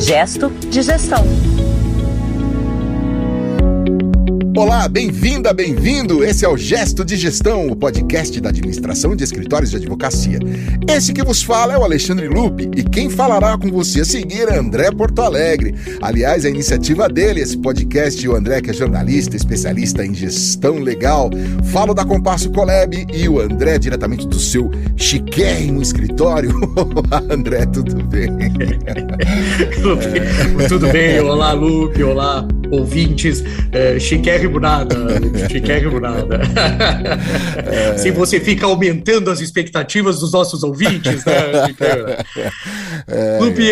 Gesto de Gestão. Olá, bem-vinda, bem-vindo! Esse é o Gesto de Gestão, o podcast da administração de escritórios de advocacia. Esse que vos fala é o Alexandre Lupe e quem falará com você a seguir é André Porto Alegre. Aliás, a iniciativa dele, esse podcast, o André que é jornalista, especialista em gestão legal, falo da Compasso Colab e o André diretamente do seu chiquérrimo escritório. Olá, André, tudo bem? Tudo bem, olá Lupe, olá ouvintes, chiquérrimo nada. Se você fica aumentando as expectativas dos nossos ouvintes, né? Lupe,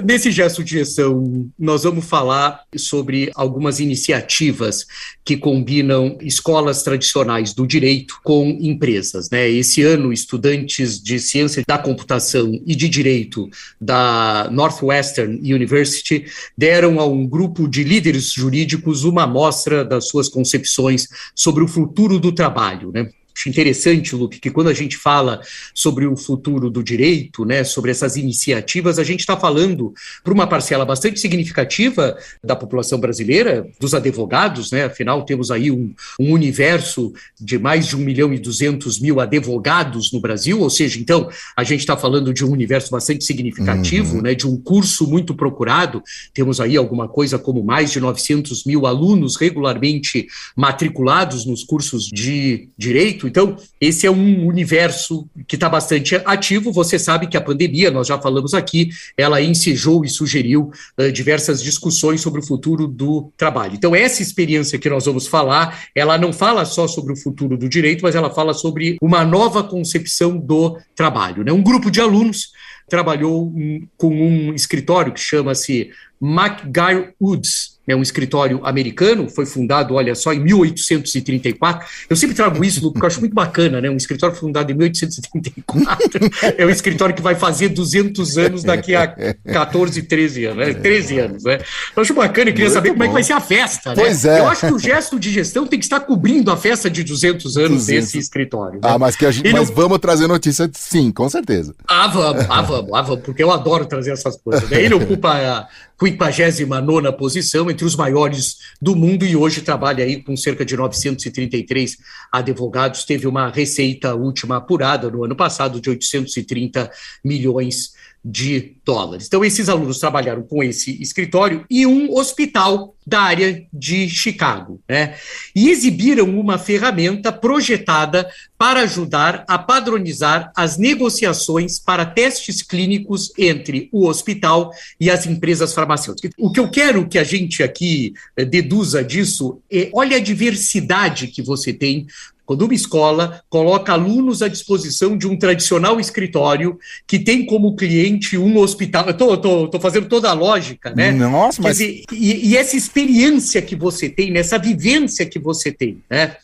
nesse gesto de gestão, nós vamos falar sobre algumas iniciativas que combinam escolas tradicionais do direito com empresas, né? Esse ano, estudantes de ciência da computação e de direito da Northwestern University deram a um grupo de líderes jurídicos uma amostra das suas concepções sobre o futuro do trabalho, né? Acho interessante, Lupe, que quando a gente fala sobre o futuro do direito, né, sobre essas iniciativas, a gente está falando para uma parcela bastante significativa da população brasileira, dos advogados, né, afinal temos aí um universo de mais de 1.200.000 advogados no Brasil, ou seja, então a gente está falando de um universo bastante significativo, né, de um curso muito procurado, temos aí alguma coisa como mais de 900.000 alunos regularmente matriculados nos cursos de direito. Então, esse é um universo que está bastante ativo. Você sabe que a pandemia, nós já falamos aqui, ela ensejou e sugeriu diversas discussões sobre o futuro do trabalho. Então, essa experiência que nós vamos falar, ela não fala só sobre o futuro do direito, mas ela fala sobre uma nova concepção do trabalho, né? Um grupo de alunos trabalhou com um escritório que chama-se McGuire Woods, é um escritório americano, foi fundado, olha só, em 1834. Eu sempre trago isso, Lu, porque eu acho muito bacana, né? Um escritório fundado em 1834 é um escritório que vai fazer 200 anos daqui a 14, 13 anos, né? 13 anos, né? Eu acho bacana, eu queria saber como é que vai ser a festa, né? Pois é. Eu acho que o gesto de gestão tem que estar cobrindo a festa de 200 anos desse escritório. Né? Mas vamos trazer notícia, sim, com certeza. Vamos, porque eu adoro trazer essas coisas. Né? Ele ocupa a 59ª posição entre os maiores do mundo e hoje trabalha aí com cerca de 933 advogados, teve uma receita última apurada no ano passado de 830 milhões de dólares. Então, esses alunos trabalharam com esse escritório e um hospital da área de Chicago, né? E exibiram uma ferramenta projetada para ajudar a padronizar as negociações para testes clínicos entre o hospital e as empresas farmacêuticas. O que eu quero que a gente aqui deduza disso é, olha a diversidade que você tem quando uma escola coloca alunos à disposição de um tradicional escritório que tem como cliente um hospital. Eu estou fazendo toda a lógica, né? Nossa, mas... Quer dizer, e essa experiência que você tem, né? Essa vivência que você tem, né?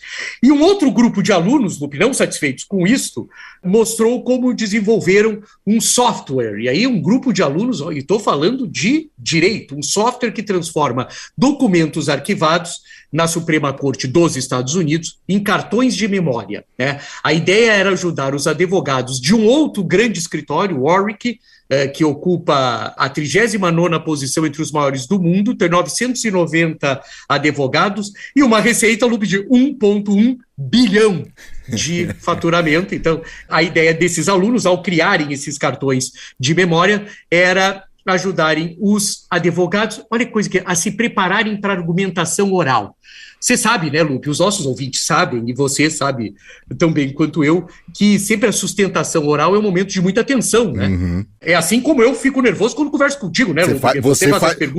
E um outro grupo de alunos, Lupe, não satisfeitos com isso, mostrou como desenvolveram um software. E aí um grupo de alunos, e estou falando de direito, um software que transforma documentos arquivados na Suprema Corte dos Estados Unidos em cartões de memória, né? A ideia era ajudar os advogados de um outro grande escritório, Warwick, que ocupa a 39ª posição entre os maiores do mundo, tem 990 advogados e uma receita, Lupe, de 1,1 bilhão de faturamento. Então, a ideia desses alunos, ao criarem esses cartões de memória, era ajudarem os advogados, olha que coisa que a se prepararem para argumentação oral. Você sabe, né, Lupe, os nossos ouvintes sabem, e você sabe tão bem quanto eu, que sempre a sustentação oral é um momento de muita tensão, né? Uhum. É assim como eu fico nervoso quando converso contigo, né, Lupe?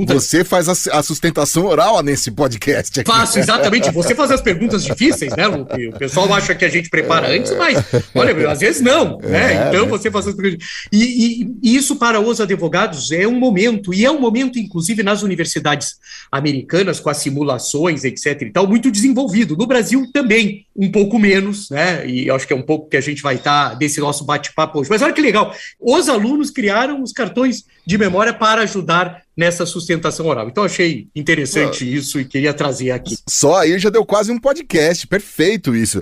Você faz a sustentação oral nesse podcast aqui. Faço, exatamente. Você faz as perguntas difíceis, né, Lupe? O pessoal acha que a gente prepara antes, mas, olha, às vezes não, né? Então você faz as perguntas. E isso para os advogados é um momento, e é um momento, inclusive, nas universidades americanas, com as simulações, etc. digital muito desenvolvido. No Brasil também, um pouco menos, né? E eu acho que é um pouco que a gente vai estar desse nosso bate-papo hoje. Mas olha que legal, os alunos criaram os cartões de memória para ajudar nessa sustentação oral. Então, achei interessante isso e queria trazer aqui. Só aí já deu quase um podcast, perfeito isso.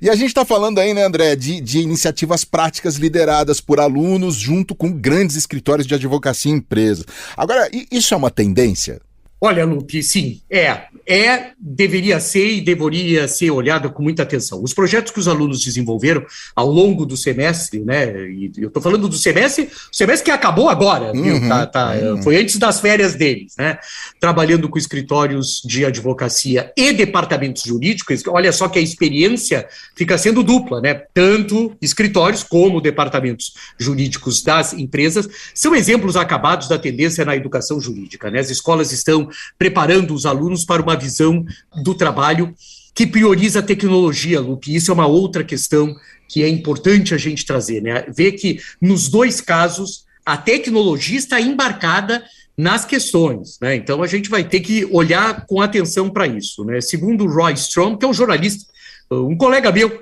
E a gente está falando aí, né, André, de iniciativas práticas lideradas por alunos junto com grandes escritórios de advocacia e empresas. Agora, isso é uma tendência? Olha, Lupe, sim, deveria ser e deveria ser olhada com muita atenção. Os projetos que os alunos desenvolveram ao longo do semestre, né, e eu estou falando do semestre, o semestre que acabou agora, viu? Foi antes das férias deles, né, trabalhando com escritórios de advocacia e departamentos jurídicos. Olha só que a experiência fica sendo dupla, né, tanto escritórios como departamentos jurídicos das empresas são exemplos acabados da tendência na educação jurídica, né, as escolas estão preparando os alunos para uma visão do trabalho que prioriza a tecnologia, Lupe. Isso é uma outra questão que é importante a gente trazer, né? Ver que nos dois casos a tecnologia está embarcada nas questões, né? Então a gente vai ter que olhar com atenção para isso, né? Segundo o Roy Strom, que é um jornalista, um colega meu,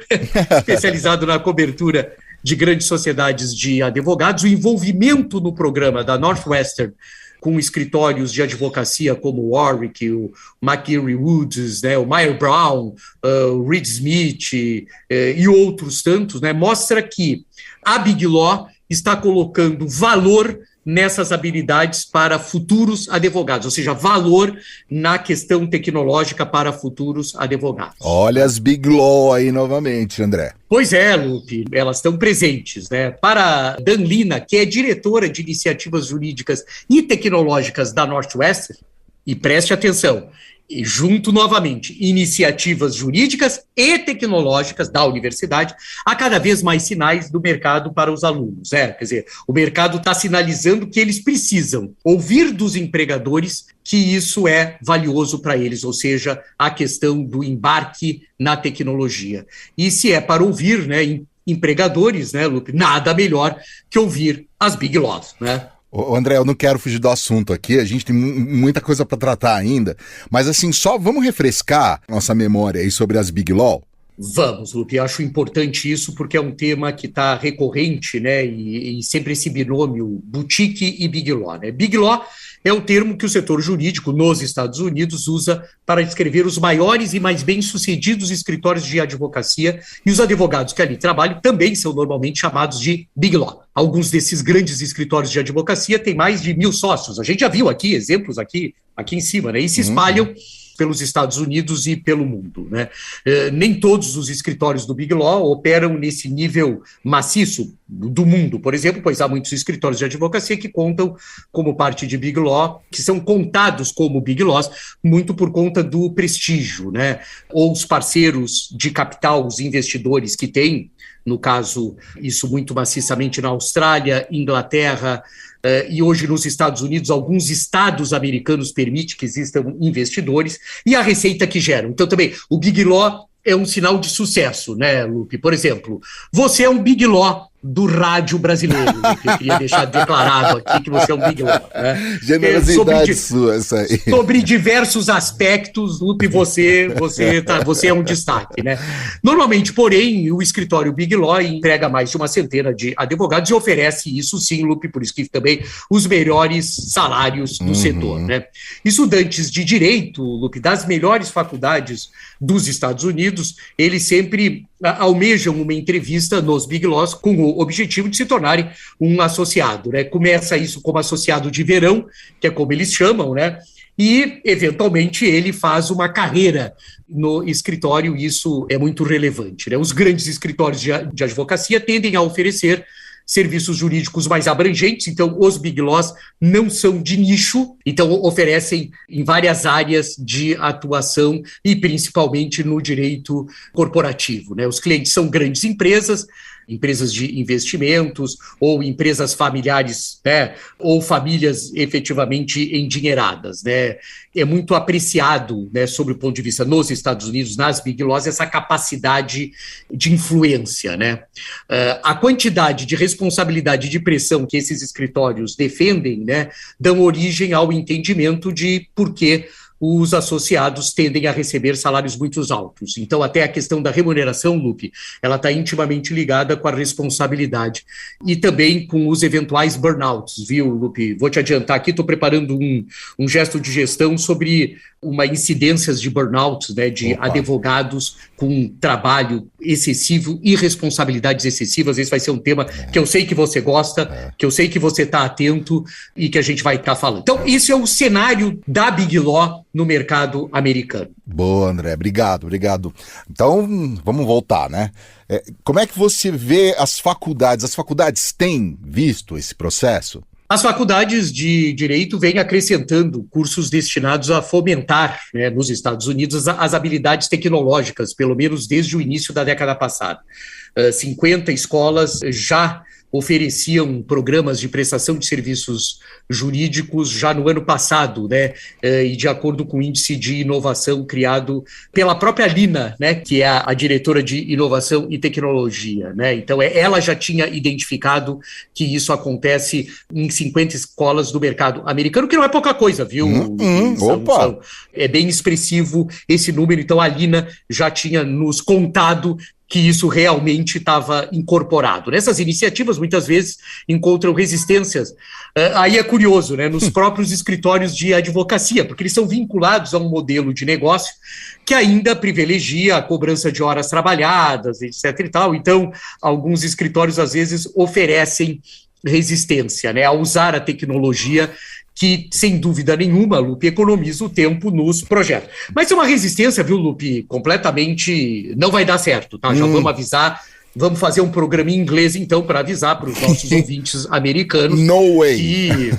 especializado na cobertura de grandes sociedades de advogados, o envolvimento no programa da Northwestern com escritórios de advocacia como o Warwick, o McGarry Woods, né, o Meyer Brown, o Reed Smith e outros tantos, né, mostra que a Big Law está colocando valor nessas habilidades para futuros advogados, ou seja, valor na questão tecnológica para futuros advogados. Olha as Big Law aí novamente, André. Pois é, Lupe, elas estão presentes, né? Para Dan Lina, que é diretora de iniciativas jurídicas e tecnológicas da Northwestern, e preste atenção, e junto novamente, iniciativas jurídicas e tecnológicas da universidade, há cada vez mais sinais do mercado para os alunos. Quer dizer, o mercado está sinalizando que eles precisam ouvir dos empregadores que isso é valioso para eles, ou seja, a questão do embarque na tecnologia. E se é para ouvir, né, empregadores, né, Lupe, nada melhor que ouvir as Big Laws, né? André, eu não quero fugir do assunto aqui, a gente tem muita coisa para tratar ainda, mas assim, só vamos refrescar nossa memória aí sobre as Big Law? Vamos, Lupe, acho importante isso porque é um tema que está recorrente, né, e sempre esse binômio boutique e Big Law, né? Big Law é o termo que o setor jurídico nos Estados Unidos usa para descrever os maiores e mais bem-sucedidos escritórios de advocacia, e os advogados que ali trabalham também são normalmente chamados de Big Law. Alguns desses grandes escritórios de advocacia têm mais de 1.000 sócios. A gente já viu aqui exemplos aqui em cima, né? E se espalham pelos Estados Unidos e pelo mundo, né? Nem todos os escritórios do Big Law operam nesse nível maciço do mundo, por exemplo, pois há muitos escritórios de advocacia que contam como parte de Big Law, que são contados como Big Laws, muito por conta do prestígio, né? Ou os parceiros de capital, os investidores que têm, no caso, isso muito maciçamente na Austrália, Inglaterra, e hoje nos Estados Unidos, alguns estados americanos permitem que existam investidores, e a receita que geram. Então, também, o Big Law é um sinal de sucesso, né, Lupe? Por exemplo, você é um Big Law do rádio brasileiro, Lupe. Eu queria deixar declarado aqui que você é um Big Law, né? Generosidade sua, essa aí. Sobre diversos aspectos, Lupe, você é um destaque, né? Normalmente, porém, o escritório Big Law emprega mais de uma centena de advogados e oferece isso sim, Lupe, por isso que também os melhores salários do setor, né? Estudantes de direito, Lupe, das melhores faculdades dos Estados Unidos, eles sempre almejam uma entrevista nos Big Laws com o objetivo de se tornarem um associado, né? Começa isso como associado de verão, que é como eles chamam, né? E, eventualmente, ele faz uma carreira no escritório, e isso é muito relevante, né? Os grandes escritórios de advocacia tendem a oferecer serviços jurídicos mais abrangentes, então os Big Laws não são de nicho, então oferecem em várias áreas de atuação e principalmente no direito corporativo, né? Os clientes são grandes empresas de investimentos ou empresas familiares, né, ou famílias efetivamente endinheiradas, né? É muito apreciado, né, sob o ponto de vista nos Estados Unidos, nas Big Laws, essa capacidade de influência, né? A quantidade de responsabilidade e de pressão que esses escritórios defendem, né, dão origem ao entendimento de por que os associados tendem a receber salários muito altos. Então, até a questão da remuneração, Lupe, ela está intimamente ligada com a responsabilidade e também com os eventuais burnouts, viu, Lupe? Vou te adiantar aqui, estou preparando um gesto de gestão sobre uma incidências de burnouts, né, de advogados com trabalho excessivo e responsabilidades excessivas. Esse vai ser um tema que eu sei que você gosta, que eu sei que você está atento e que a gente vai estar falando. Então, isso é o cenário da Big Law no mercado americano. Boa, André. Obrigado. Então, vamos voltar, né? Como é que você vê as faculdades? As faculdades têm visto esse processo? As faculdades de Direito vêm acrescentando cursos destinados a fomentar, né, nos Estados Unidos, as habilidades tecnológicas, pelo menos desde o início da década passada. 50 escolas já ofereciam programas de prestação de serviços jurídicos já no ano passado, né, e de acordo com o índice de inovação criado pela própria Lina, né, que é a diretora de inovação e tecnologia, né, então ela já tinha identificado que isso acontece em 50 escolas do mercado americano, que não é pouca coisa, viu? É bem expressivo esse número, então a Lina já tinha nos contado que isso realmente estava incorporado. Essas iniciativas, muitas vezes, encontram resistências. Aí é curioso, né, nos próprios escritórios de advocacia, porque eles são vinculados a um modelo de negócio que ainda privilegia a cobrança de horas trabalhadas, etc. e tal. Então, alguns escritórios, às vezes, oferecem resistência, né, a usar a tecnologia que, sem dúvida nenhuma, Lupe, economiza o tempo nos projetos. Mas é uma resistência, viu, Lupe, completamente não vai dar certo, tá? Já vamos avisar, vamos fazer um programa em inglês, então, para avisar para os nossos ouvintes americanos. No way. Que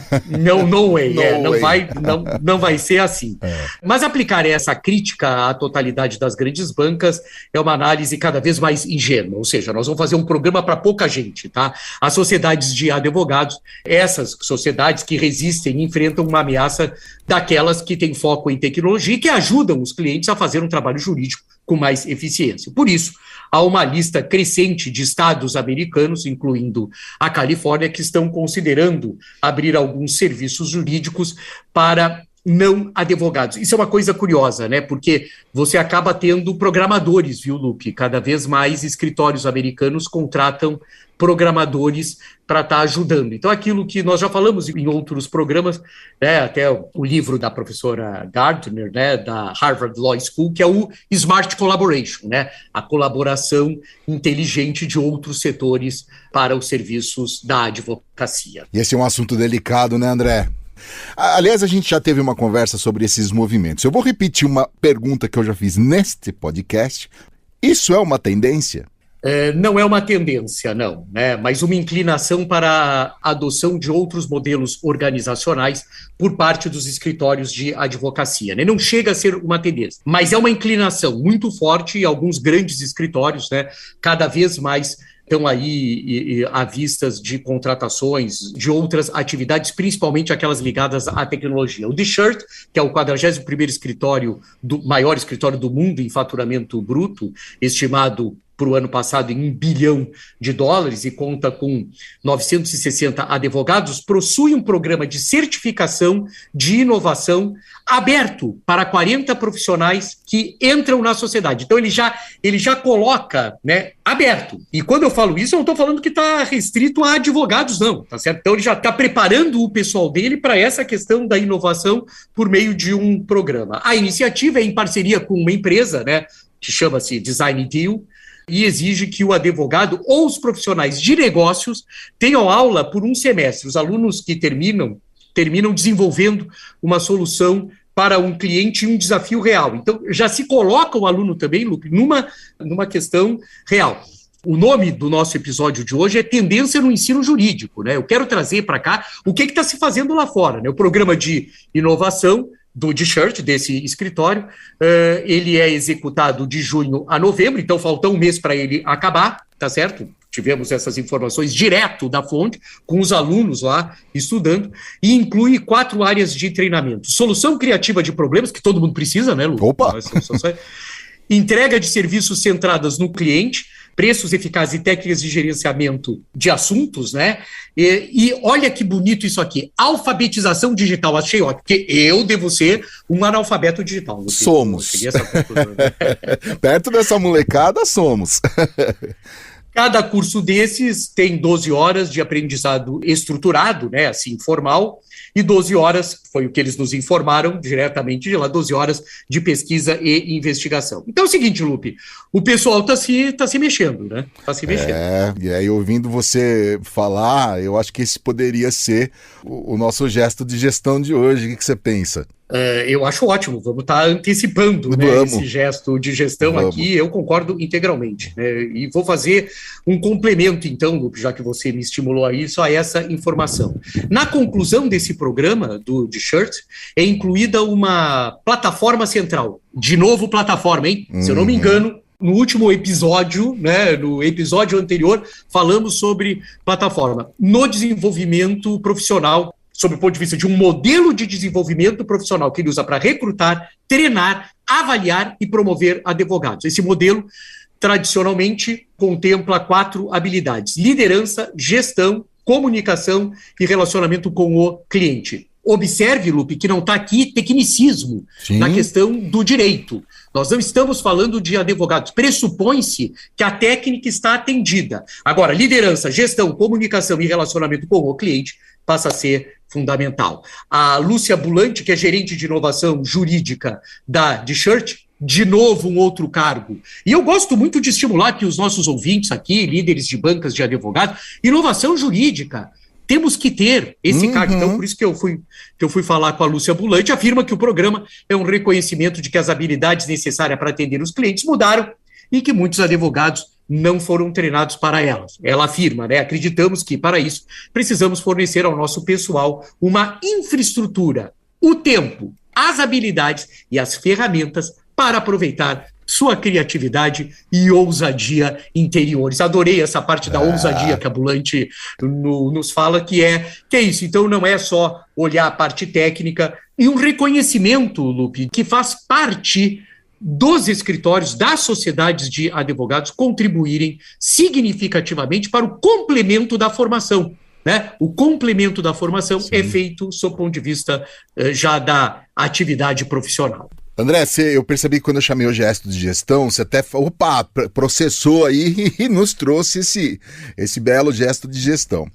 não vai ser assim. Mas aplicar essa crítica à totalidade das grandes bancas é uma análise cada vez mais ingênua, ou seja, nós vamos fazer um programa para pouca gente, tá? As sociedades de advogados, essas sociedades que resistem, enfrentam uma ameaça daquelas que têm foco em tecnologia e que ajudam os clientes a fazer um trabalho jurídico com mais eficiência. Por isso, há uma lista crescente de estados americanos, incluindo a Califórnia, que estão considerando abrir alguns serviços jurídicos para não advogados. Isso é uma coisa curiosa, né? Porque você acaba tendo programadores, viu, Lupe? Cada vez mais escritórios americanos contratam programadores para estar ajudando. Então, aquilo que nós já falamos em outros programas, né, até o livro da professora Gardner, né, da Harvard Law School, que é o Smart Collaboration, né, a colaboração inteligente de outros setores para os serviços da advocacia. E esse é um assunto delicado, né, André? Aliás, a gente já teve uma conversa sobre esses movimentos. Eu vou repetir uma pergunta que eu já fiz neste podcast. Isso é uma tendência? Não é uma tendência, não, né? Mas uma inclinação para a adoção de outros modelos organizacionais por parte dos escritórios de advocacia, né? Não chega a ser uma tendência, mas é uma inclinação muito forte e alguns grandes escritórios, né, cada vez mais estão aí à vistas de contratações de outras atividades, principalmente aquelas ligadas à tecnologia. O T-Shirt, que é o 41º escritório, maior escritório do mundo em faturamento bruto, estimado para o ano passado em $1 bilhão e conta com 960 advogados, possui um programa de certificação de inovação aberto para 40 profissionais que entram na sociedade. Então, ele já coloca, né, aberto. E quando eu falo isso, eu não estou falando que está restrito a advogados, não, tá certo? Então, ele já está preparando o pessoal dele para essa questão da inovação por meio de um programa. A iniciativa é em parceria com uma empresa, né, que chama-se Design Deal, e exige que o advogado ou os profissionais de negócios tenham aula por um semestre. Os alunos que terminam desenvolvendo uma solução para um cliente e um desafio real. Então, já se coloca o aluno também, Lupe, numa questão real. O nome do nosso episódio de hoje é Tendência no Ensino Jurídico, né? Eu quero trazer para cá o que está se fazendo lá fora, né? O programa de inovação do T-Shirt, desse escritório, ele é executado de junho a novembro, então falta um mês para ele acabar, tá certo? Tivemos essas informações direto da fonte, com os alunos lá estudando, e inclui 4 áreas de treinamento. Solução criativa de problemas, que todo mundo precisa, né, Lu? Opa! Entrega de serviços centradas no cliente, preços eficazes e técnicas de gerenciamento de assuntos, né? E olha que bonito isso aqui, alfabetização digital, achei ótimo, porque eu devo ser um analfabeto digital. Somos. Perto dessa molecada, somos. Cada curso desses tem 12 horas de aprendizado estruturado, né, assim, formal, e 12 horas, foi o que eles nos informaram diretamente de lá, 12 horas de pesquisa e investigação. Então é o seguinte, Lupe, o pessoal tá se mexendo, né? Tá se mexendo. E aí ouvindo você falar, eu acho que esse poderia ser o nosso gesto de gestão de hoje. O que você pensa? Eu acho ótimo, vamos estar antecipando, né, esse gesto de gestão aqui, eu concordo integralmente, né, e vou fazer um complemento então, Lupe, já que você me estimulou a isso, a essa informação. Na conclusão desse programa do Shirt, é incluída uma plataforma central, de novo plataforma, hein, se eu não me engano, no último episódio, né, no episódio anterior, falamos sobre plataforma no desenvolvimento profissional, sob o ponto de vista de um modelo de desenvolvimento profissional que ele usa para recrutar, treinar, avaliar e promover advogados. Esse modelo, tradicionalmente, contempla 4 habilidades: liderança, gestão, comunicação e relacionamento com o cliente. Observe, Lupe, que não está aqui tecnicismo na questão do direito. Nós não estamos falando de advogados. Pressupõe-se que a técnica está atendida. Agora, liderança, gestão, comunicação e relacionamento com o cliente passa a ser fundamental. A Lúcia Bulante, que é gerente de inovação jurídica da Shirt, de novo um outro cargo. E eu gosto muito de estimular que os nossos ouvintes aqui, líderes de bancas de advogados, inovação jurídica, temos que ter esse cargo. Então, por isso que eu fui falar com a Lúcia Bulante, afirma que o programa é um reconhecimento de que as habilidades necessárias para atender os clientes mudaram e que muitos advogados não foram treinados para elas. Ela afirma, né? Acreditamos que, para isso, precisamos fornecer ao nosso pessoal uma infraestrutura, o tempo, as habilidades e as ferramentas para aproveitar sua criatividade e ousadia interiores. Adorei essa parte da ousadia que a Bulante nos fala, que é isso. Então, não é só olhar a parte técnica e um reconhecimento, Lupe, que faz parte dos escritórios, das sociedades de advogados contribuírem significativamente para o complemento da formação, né? O complemento da formação é feito sob o ponto de vista já da atividade profissional. André, eu percebi que quando eu chamei o gesto de gestão, você até processou aí e nos trouxe esse belo gesto de gestão.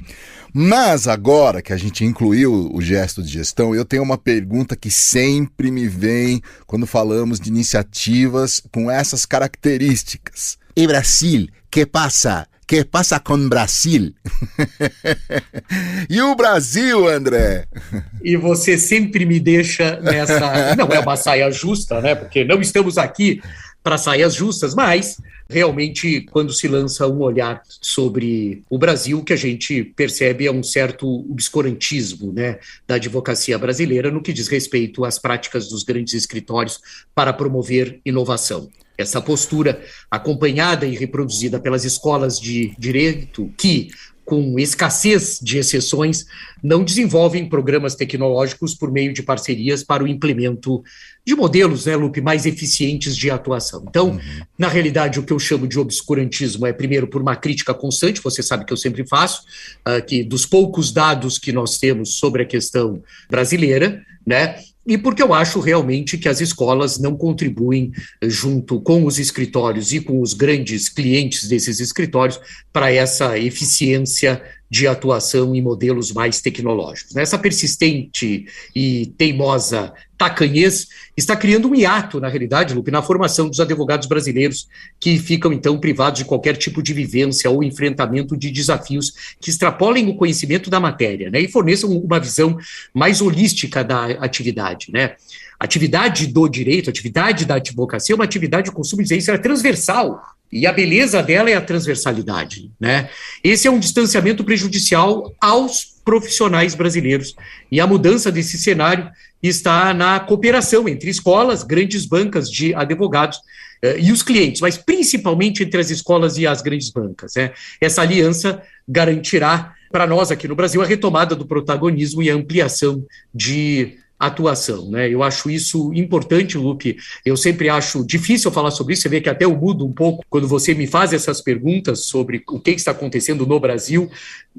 Mas agora que a gente incluiu o gesto de gestão, eu tenho uma pergunta que sempre me vem quando falamos de iniciativas com essas características. E Brasil, que passa? Que passa com Brasil? E o Brasil, André? E você sempre me deixa nessa... Não é uma saia justa, né? Porque não estamos aqui para saias justas, mas realmente quando se lança um olhar sobre o Brasil, o que a gente percebe é um certo obscurantismo, né, da advocacia brasileira no que diz respeito às práticas dos grandes escritórios para promover inovação. Essa postura, acompanhada e reproduzida pelas escolas de direito, que, com escassez de exceções, não desenvolvem programas tecnológicos por meio de parcerias para o implemento de modelos, né, Lupe, mais eficientes de atuação. Então, na realidade, o que eu chamo de obscurantismo é, primeiro, por uma crítica constante, você sabe que eu sempre faço, que dos poucos dados que nós temos sobre a questão brasileira, né, e porque eu acho realmente que as escolas não contribuem junto com os escritórios e com os grandes clientes desses escritórios para essa eficiência de atuação em modelos mais tecnológicos. Essa persistente e teimosa tacanhez está criando um hiato, na realidade, Lupe, na formação dos advogados brasileiros, que ficam, então, privados de qualquer tipo de vivência ou enfrentamento de desafios que extrapolem o conhecimento da matéria, né, e forneçam uma visão mais holística da atividade, né. A atividade do direito, a atividade da advocacia é uma atividade, eu costumo dizer, isso é transversal, e a beleza dela é a transversalidade, né? Esse é um distanciamento prejudicial aos profissionais brasileiros, e a mudança desse cenário está na cooperação entre escolas, grandes bancas de advogados e os clientes, mas principalmente entre as escolas e as grandes bancas, né? Essa aliança garantirá para nós aqui no Brasil a retomada do protagonismo e a ampliação de atuação, né? Eu acho isso importante, Lupe. Eu sempre acho difícil falar sobre isso. Você vê que até eu mudo um pouco quando você me faz essas perguntas sobre o que está acontecendo no Brasil,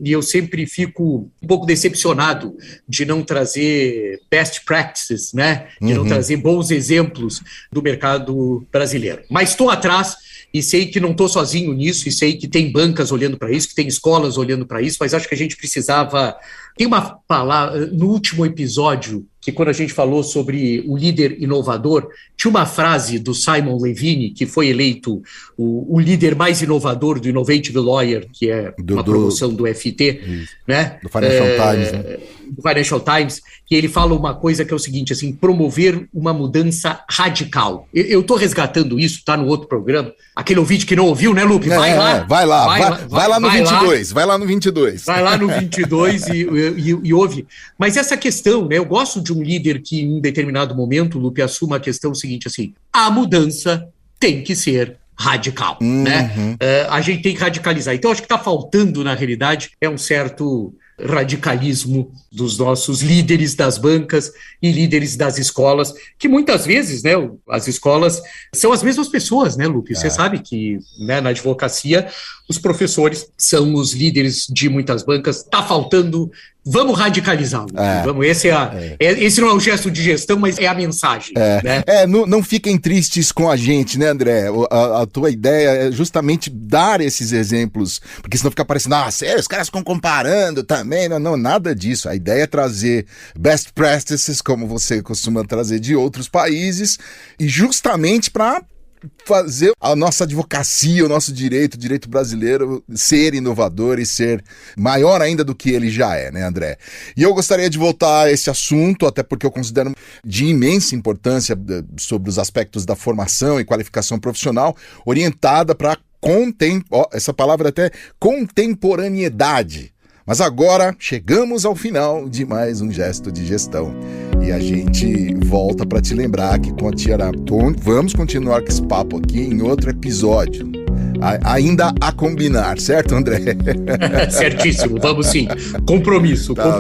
e eu sempre fico um pouco decepcionado de não trazer best practices, né? De não trazer bons exemplos do mercado brasileiro. Mas estou atrás e sei que não estou sozinho nisso, e sei que tem bancas olhando para isso, que tem escolas olhando para isso, mas acho que a gente precisava... Tem uma palavra, no último episódio, que quando a gente falou sobre o líder inovador, tinha uma frase do Simon Levine, que foi eleito o líder mais inovador do Innovative Lawyer, que é uma promoção do FT, né? Do Financial Times, né? Do Financial Times, que ele fala uma coisa que é o seguinte, assim, promover uma mudança radical. Eu estou resgatando isso, está no outro programa. Aquele ouvinte que não ouviu, né, Lupe? Vai lá no 22. Vai lá no 22 e ouve. Mas essa questão, né, eu gosto de um líder que em um determinado momento, Lupe, assuma a questão seguinte, assim, a mudança tem que ser radical, né? A gente tem que radicalizar. Então, acho que está faltando, na realidade, é um certo radicalismo dos nossos líderes das bancas e líderes das escolas, que muitas vezes, né, as escolas são as mesmas pessoas, né, Lupe? Você sabe que, né, na advocacia os professores são os líderes de muitas bancas. Está faltando, vamos radicalizar. Vamos, esse não é um gesto de gestão, mas é a mensagem. Né? Não fiquem tristes com a gente, né, André? A tua ideia é justamente dar esses exemplos, porque senão fica parecendo, sério, os caras ficam comparando também. Não, nada disso. A ideia é trazer best practices, como você costuma trazer de outros países, e justamente para fazer a nossa advocacia, o nosso direito brasileiro ser inovador e ser maior ainda do que ele já é, né, André? E eu gostaria de voltar a esse assunto, até porque eu considero de imensa importância sobre os aspectos da formação e qualificação profissional, orientada para essa palavra até contemporaneidade. Mas agora chegamos ao final de mais um Gesto de Gestão. E a gente volta para te lembrar que vamos continuar com esse papo aqui em outro episódio. Ainda a combinar, certo, André? Certíssimo, vamos sim. Compromisso. Bom.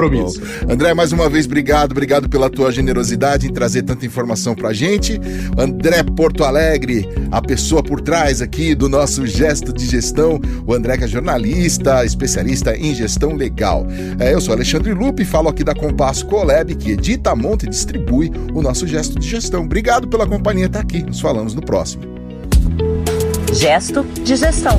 André, mais uma vez, obrigado pela tua generosidade em trazer tanta informação pra gente. André Porto Alegre, a pessoa por trás aqui do nosso Gesto de Gestão, o André que é jornalista, especialista em gestão legal. Eu sou Alexandre Lupe e falo aqui da Compasso Colab, que edita, monta e distribui o nosso Gesto de Gestão. Obrigado pela companhia, tá aqui. Nos falamos no próximo. Gesto de Gestão.